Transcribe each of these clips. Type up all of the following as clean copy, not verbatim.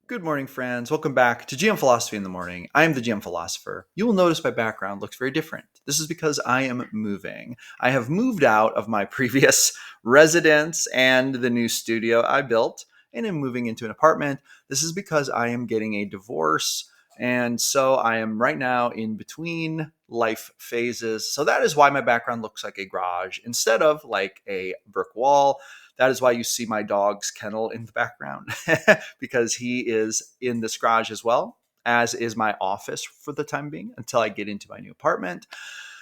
Good morning, friends. Welcome back to GM Philosophy in the Morning. I am the GM Philosopher. You will notice my background looks very different. This is because I am moving. I have moved out of my previous residence and the new studio I built and am moving into an apartment. This is because I am getting a divorce. And so I am right now in between life phases. So that is why my background looks like a garage instead of like a brick wall. That is why you see my dog's kennel in the background because he is in this garage as well, as is my office for the time being until I get into my new apartment.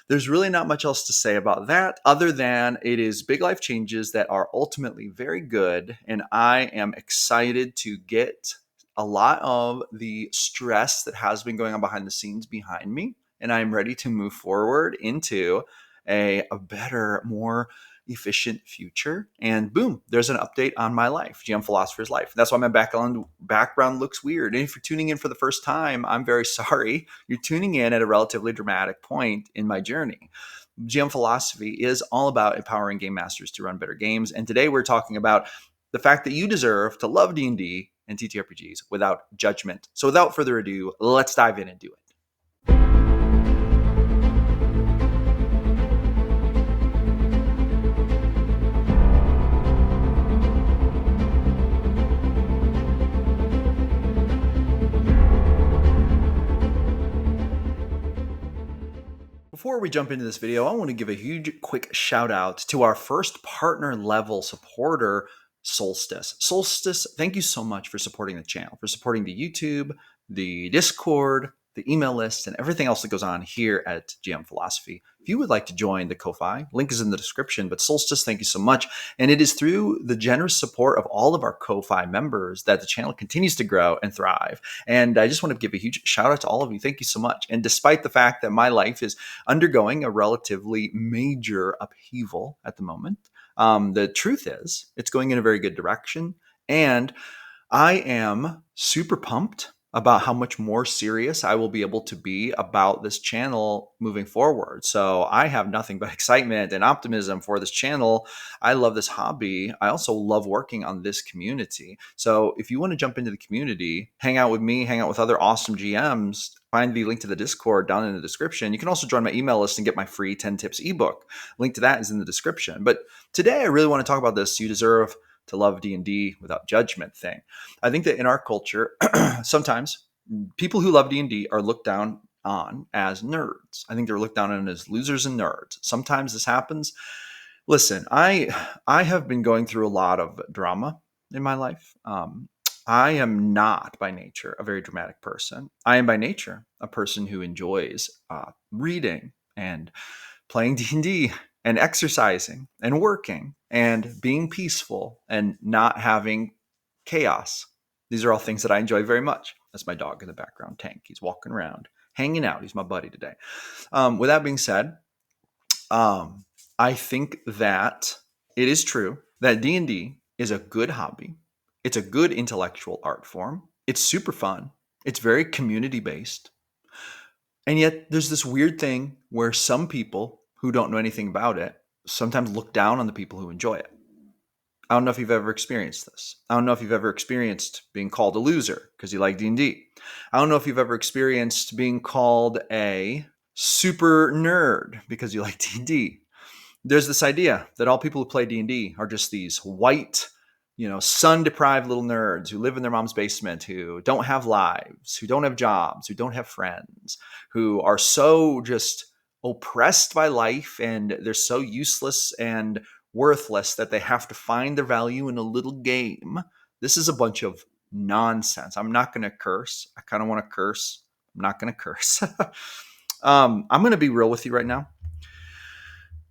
There's really not much else to say about that other than it is big life changes that are ultimately very good. And I am excited to get a lot of the stress that has been going on behind the scenes behind me. And I'm ready to move forward into a better, more efficient future. And boom, there's an update on my life, GM Philosopher's life. That's why my background looks weird. And if you're tuning in for the first time, I'm very sorry. You're tuning in at a relatively dramatic point in my journey. GM Philosophy is all about empowering game masters to run better games. And today we're talking about the fact that you deserve to love D&D and TTRPGs without judgment. So without further ado, let's dive in and do it. Before we jump into this video, I want to give a huge quick shout out to our first partner level supporter, Solstice. Solstice, thank you so much for supporting the channel, for supporting the YouTube, the Discord, the email list, and everything else that goes on here at GM Philosophy. If you would like to join the Ko-Fi, link is in the description, but Solstice, thank you so much. And it is through the generous support of all of our Ko-Fi members that the channel continues to grow and thrive. And I just want to give a huge shout out to all of you. Thank you so much. And despite the fact that my life is undergoing a relatively major upheaval at the moment, the truth is it's going in a very good direction. And I am super pumped about how much more serious I will be able to be about this channel moving forward. So I have nothing but excitement and optimism for this channel. I love this hobby. I also love working on this community. So if you want to jump into the community, hang out with me, hang out with other awesome GMs, find the link to the Discord down in the description. You can also join my email list and get my free 10 tips ebook. Link to that is in the description. But today I really want to talk about this. You deserve to love D&D without judgment thing. I think that in our culture, sometimes people who love D&D are looked down on as nerds. I think they're looked down on as losers and nerds. Sometimes this happens. Listen, I have been going through a lot of drama in my life. I am not by nature a very dramatic person. I am by nature a person who enjoys reading and playing D&D and exercising and working and being peaceful and not having chaos. These are all things that I enjoy very much. That's my dog in the background, Tank. He's walking around, hanging out. He's my buddy today. With that being said, I think that it is true that D&D is a good hobby. It's a good intellectual art form. It's super fun. It's very community based. And yet there's this weird thing where some people who don't know anything about it sometimes look down on the people who enjoy it. I don't know if you've ever experienced this. I don't know if you've ever experienced being called a loser because you like D&D. I don't know if you've ever experienced being called a super nerd because you like D&D. There's this idea that all people who play D&D are just these white, sun-deprived little nerds who live in their mom's basement, who don't have lives, who don't have jobs, who don't have friends, who are so just oppressed by life and they're so useless and worthless that they have to find their value in a little game. This is a bunch of nonsense. I'm not going to curse. I kind of want to curse. I'm not going to curse. I'm going to be real with you right now.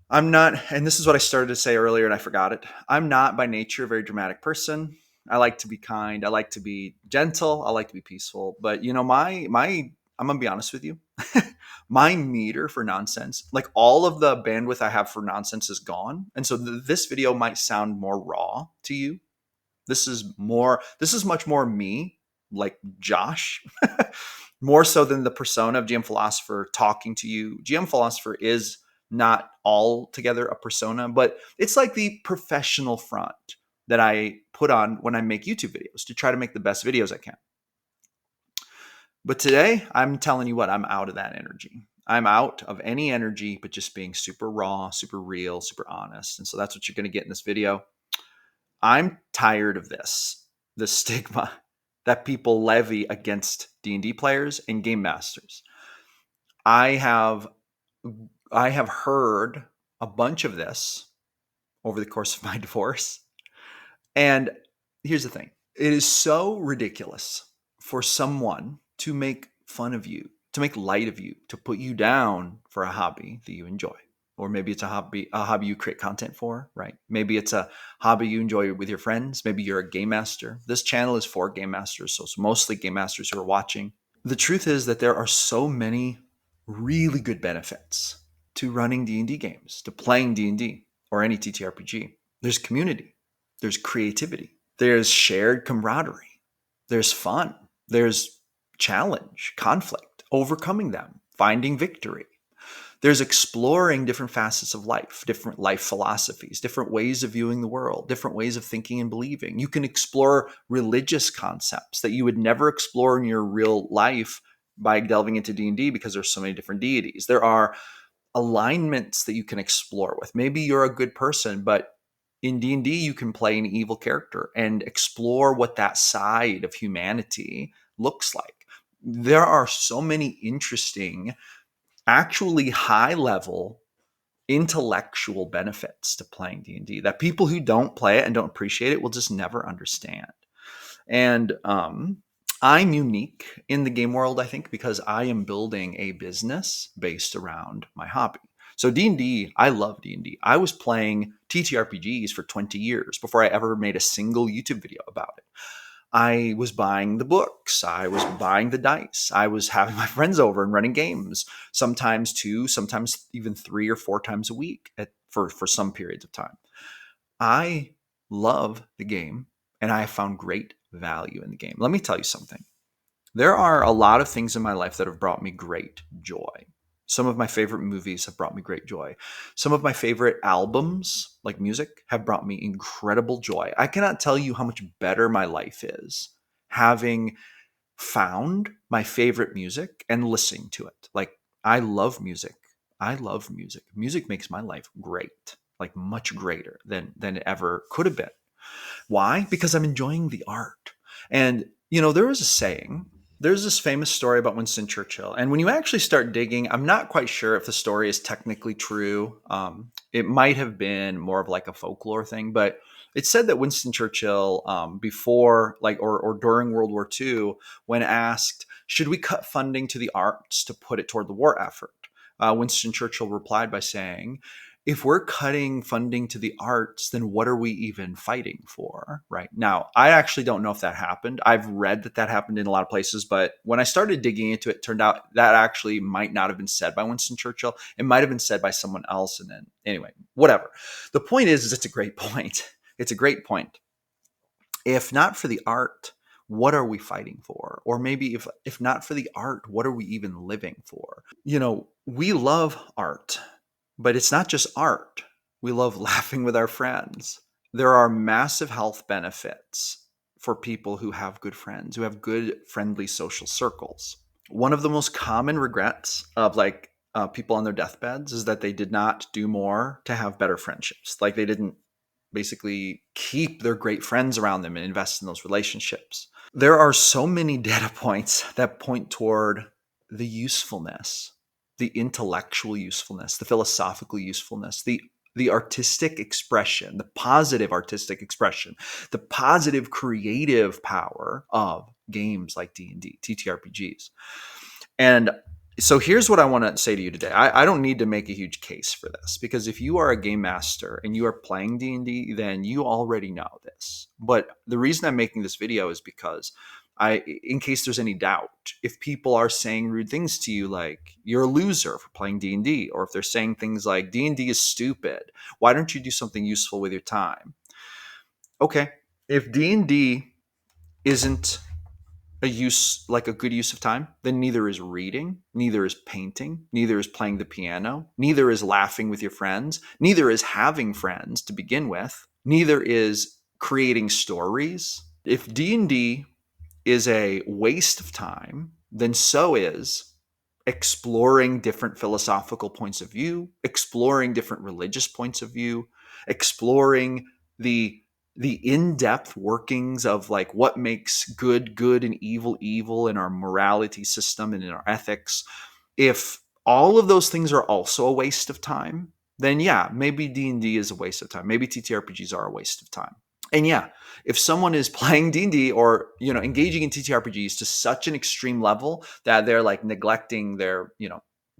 I'm not, and this is what I started to say earlier and I forgot it. I'm not by nature a very dramatic person. I like to be kind. I like to be gentle. I like to be peaceful. But I'm gonna be honest with you. My meter for nonsense, like all of the bandwidth I have for nonsense is gone. And so this video might sound more raw to you. This is much more me, like Josh, more so than the persona of GM Philosopher talking to you. GM Philosopher is not altogether a persona, but it's like the professional front that I put on when I make YouTube videos to try to make the best videos I can. But today, I'm telling you what, I'm out of that energy. I'm out of any energy, but just being super raw, super real, super honest. And so that's what you're going to get in this video. I'm tired of this, the stigma that people levy against D&D players and game masters. I have I have heard a bunch of this over the course of my divorce. And here's the thing. It is so ridiculous for someone to make fun of you, to make light of you, to put you down for a hobby that you enjoy. Or maybe it's a hobby you create content for, right? Maybe it's a hobby you enjoy with your friends. Maybe you're a game master. This channel is for game masters, so it's mostly game masters who are watching. The truth is that there are so many really good benefits to running D&D games, to playing D&D or any TTRPG. There's community, there's creativity, there's shared camaraderie, there's fun, there's challenge, conflict, overcoming them, finding victory. There's exploring different facets of life, different life philosophies, different ways of viewing the world, different ways of thinking and believing. You can explore religious concepts that you would never explore in your real life by delving into D&D because there's so many different deities. There are alignments that you can explore with. Maybe you're a good person, but in D&D you can play an evil character and explore what that side of humanity looks like. There are so many interesting, actually high level intellectual benefits to playing D&D that people who don't play it and don't appreciate it will just never understand. And I'm unique in the game world, I think, because I am building a business based around my hobby. So D&D, I love D&D. I was playing TTRPGs for 20 years before I ever made a single YouTube video about it. I was buying the books. I was buying the dice. I was having my friends over and running games, sometimes two, sometimes even 3 or 4 times a week for some periods of time. I love the game and I found great value in the game. Let me tell you something. There are a lot of things in my life that have brought me great joy. Some of my favorite movies have brought me great joy. Some of my favorite albums, like music, have brought me incredible joy. I cannot tell you how much better my life is having found my favorite music and listening to it. Like, I love music. I love music. Music makes my life great, like much greater than it ever could have been. Why? Because I'm enjoying the art. And, there was a saying, there's this famous story about Winston Churchill. And when you actually start digging, I'm not quite sure if the story is technically true. It might have been more of like a folklore thing, but it's said that Winston Churchill, before, like, or during World War II, when asked, should we cut funding to the arts to put it toward the war effort? Winston Churchill replied by saying, if we're cutting funding to the arts, then what are we even fighting for? Right now, I actually don't know if that happened. I've read that happened in a lot of places, but when I started digging into it, it turned out that actually might not have been said by Winston Churchill. It might have been said by someone else. And then, anyway, whatever. The point is it's a great point. It's a great point. If not for the art, what are we fighting for? Or maybe if not for the art, what are we even living for? We love art. But it's not just art. We love laughing with our friends. There are massive health benefits for people who have good friends, who have good, friendly social circles. One of the most common regrets of people on their deathbeds is that they did not do more to have better friendships. Like, they didn't basically keep their great friends around them and invest in those relationships. There are so many data points that point toward the usefulness, the intellectual usefulness, the philosophical usefulness, the artistic expression, the positive artistic expression, the positive creative power of games like D&D, TTRPGs. And so here's what I want to say to you today. I don't need to make a huge case for this, because if you are a game master and you are playing D&D, then you already know this. But the reason I'm making this video is because in case there's any doubt, if people are saying rude things to you, like you're a loser for playing D&D, or if they're saying things like D&D is stupid, why don't you do something useful with your time? Okay, if D&D isn't a good use of time, then neither is reading, neither is painting, neither is playing the piano, neither is laughing with your friends, neither is having friends to begin with, neither is creating stories. If D&D is a waste of time, then so is exploring different philosophical points of view, exploring different religious points of view, exploring the in-depth workings of like what makes good good and evil evil in our morality system and in our ethics. If all of those things are also a waste of time, then yeah, maybe D&D is a waste of time. Maybe TTRPGs are a waste of time. And yeah, if someone is playing D&D or, engaging in TTRPGs to such an extreme level that they're like neglecting their,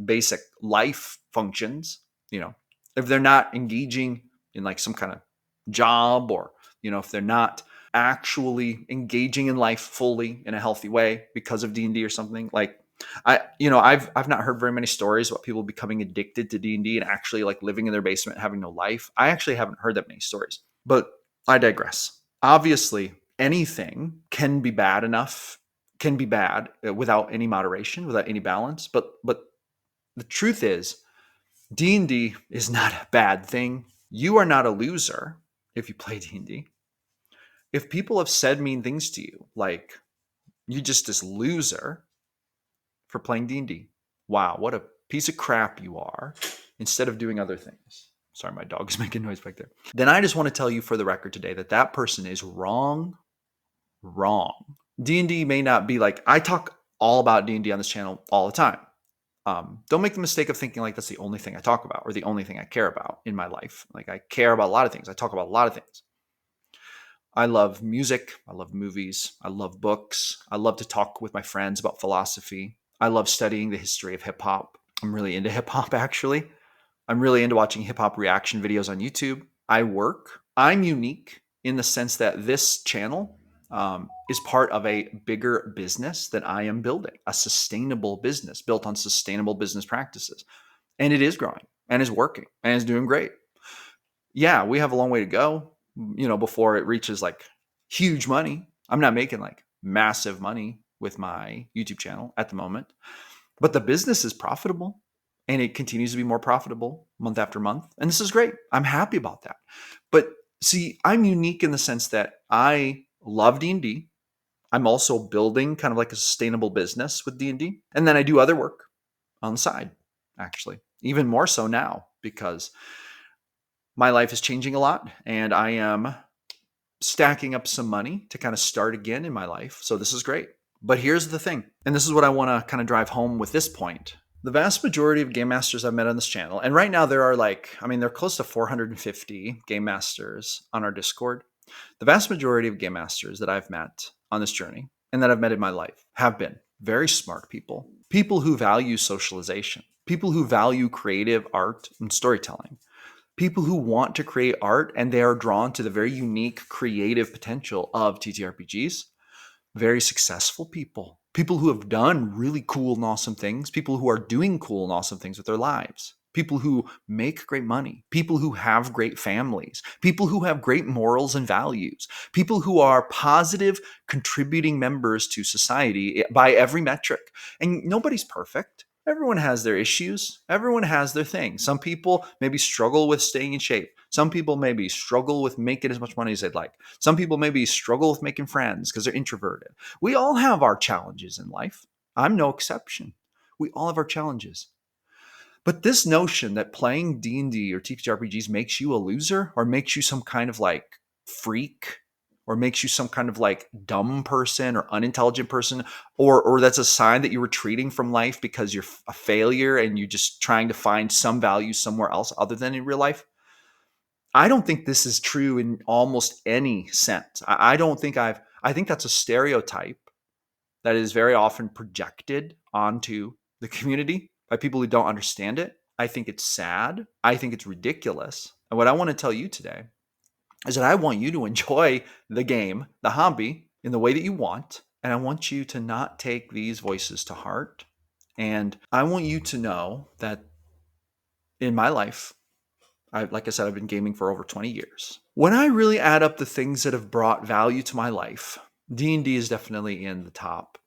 basic life functions, if they're not engaging in like some kind of job, or, if they're not actually engaging in life fully in a healthy way because of D&D or something, like I've not heard very many stories about people becoming addicted to D&D and actually like living in their basement having no life. I actually haven't heard that many stories. But I digress. Obviously, anything can be bad without any moderation, without any balance. But the truth is, D&D is not a bad thing. You are not a loser if you play D&D. If people have said mean things to you, like you just this loser for playing D&D, wow, what a piece of crap you are, instead of doing other things. Sorry, my dog's making noise back there. Then I just want to tell you for the record today that that person is wrong. D&D may not be like, I talk all about D&D on this channel all the time. Don't make the mistake of thinking like that's the only thing I talk about or the only thing I care about in my life. Like I care about a lot of things. I talk about a lot of things. I love music. I love movies. I love books. I love to talk with my friends about philosophy. I love studying the history of hip hop. I'm really into hip hop, actually. I'm really into watching hip hop reaction videos on YouTube. I'm unique in the sense that this channel is part of a bigger business that I am building, a sustainable business built on sustainable business practices. And it is growing and is working and is doing great. Yeah, we have a long way to go, before it reaches like huge money. I'm not making like massive money with my YouTube channel at the moment, but the business is profitable and it continues to be more profitable month after month. And this is great. I'm happy about that. But see, I'm unique in the sense that I love D&D. I'm also building kind of like a sustainable business with D&D. And then I do other work on the side, actually, even more so now because my life is changing a lot and I am stacking up some money to kind of start again in my life. So this is great. But here's the thing, and this is what I want to kind of drive home with this point. The vast majority of game masters I've met on this channel, and right now there are they're close to 450 game masters on our Discord. The vast majority of game masters that I've met on this journey and that I've met in my life have been very smart people, people who value socialization, people who value creative art and storytelling, people who want to create art and they are drawn to the very unique creative potential of TTRPGs. Very successful people, people who have done really cool and awesome things, people who are doing cool and awesome things with their lives, people who make great money, people who have great families, people who have great morals and values, people who are positive, contributing members to society by every metric. And nobody's perfect. Everyone has their issues. Everyone has their thing. Some people maybe struggle with staying in shape. Some people maybe struggle with making as much money as they'd like. Some people maybe struggle with making friends because they're introverted. We all have our challenges in life. I'm no exception. We all have our challenges. But this notion that playing D&D or TTRPGs makes you a loser or makes you some kind of like freak or makes you some kind of like dumb person or unintelligent person, or that's a sign that you're retreating from life because you're a failure and you're just trying to find some value somewhere else other than in real life. I don't think this is true in almost any sense. I think that's a stereotype that is very often projected onto the community by people who don't understand it. I think it's sad. I think it's ridiculous. And what I want to tell you today is that I want you to enjoy the game, the hobby, in the way that you want. And I want you to not take these voices to heart. And I want you to know that in my life, like I said, I've been gaming for over 20 years. When I really add up the things that have brought value to my life, D&D is definitely in the top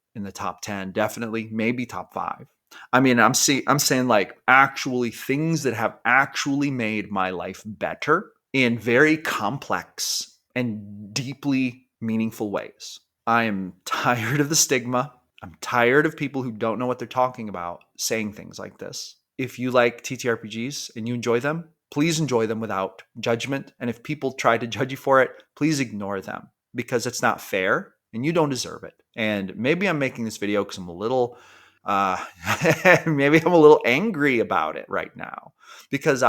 10, definitely, maybe top 5. I mean, I'm saying like actually things that have actually made my life better in very complex and deeply meaningful ways. I am tired of the stigma. I'm tired of people who don't know what they're talking about saying things like this. If you like TTRPGs and you enjoy them, please enjoy them without judgment. And if people try to judge you for it, please ignore them because it's not fair and you don't deserve it. And maybe I'm making this video because I'm a little, uh, maybe I'm a little angry about it right now because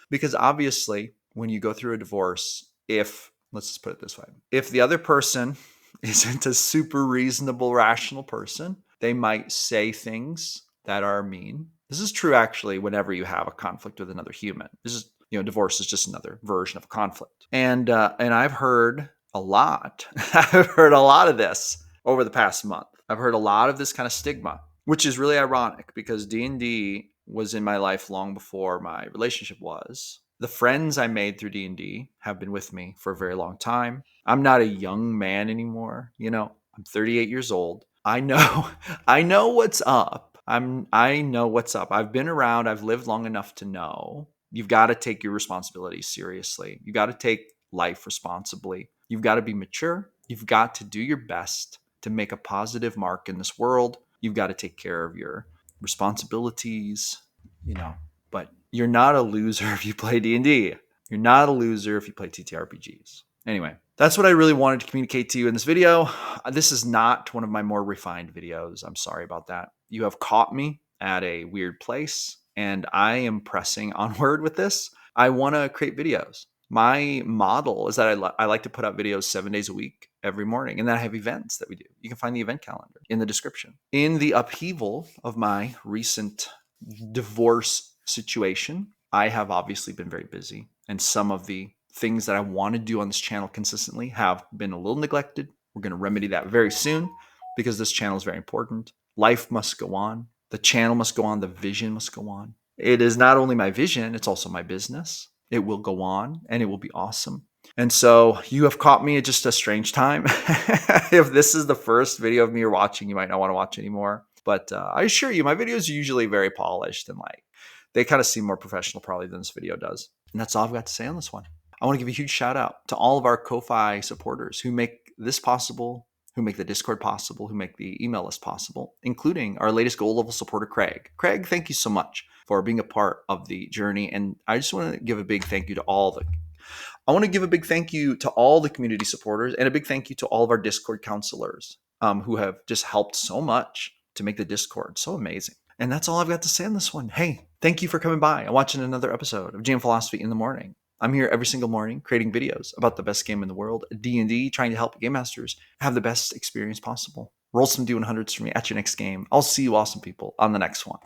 because obviously when you go through a divorce, if let's just put it this way, if the other person isn't a super reasonable, rational person, they might say things that are mean. This is true actually whenever you have a conflict with another human. This is, divorce is just another version of conflict. And I've heard a lot. I've heard a lot of this over the past month. I've heard a lot of this kind of stigma, which is really ironic because D&D was in my life long before my relationship was. The friends I made through D&D have been with me for a very long time. I'm not a young man anymore. I'm 38 years old. I know I know what's up. I know what's up. I've been around. I've lived long enough to know you've got to take your responsibilities seriously. You got to take life responsibly. You've got to be mature. You've got to do your best to make a positive mark in this world. You've got to take care of your responsibilities, but you're not a loser if you play D&D. You're not a loser if you play TTRPGs. Anyway, that's what I really wanted to communicate to you in this video. This is not one of my more refined videos. I'm sorry about that. You have caught me at a weird place, and I am pressing onward with this. I want to create videos. My model is that I like to put out videos 7 days a week, every morning, and then I have events that we do. You can find the event calendar in the description. In the upheaval of my recent divorce situation, I have obviously been very busy, and some of the things that I want to do on this channel consistently have been a little neglected. We're going to remedy that very soon because this channel is very important. Life must go on. The channel must go on. The vision must go on. It is not only my vision, it's also my business. It will go on and it will be awesome. And so you have caught me at just a strange time. If this is the first video of me you're watching, you might not want to watch anymore. But I assure you, my videos are usually very polished and they kind of seem more professional probably than this video does. And that's all I've got to say on this one. I want to give a huge shout out to all of our Ko-Fi supporters who make this possible, who make the Discord possible, who make the email list possible, including our latest gold level supporter, Craig. Craig, thank you so much for being a part of the journey. And I just want to give a big thank you to I want to give a big thank you to all the community supporters and a big thank you to all of our Discord counselors who have just helped so much to make the Discord so amazing. And that's all I've got to say on this one. Hey, thank you for coming by and watching another episode of GM Philosophy in the Morning. I'm here every single morning creating videos about the best game in the world, D&D, trying to help game masters have the best experience possible. Roll some D100s for me at your next game. I'll see you awesome people on the next one.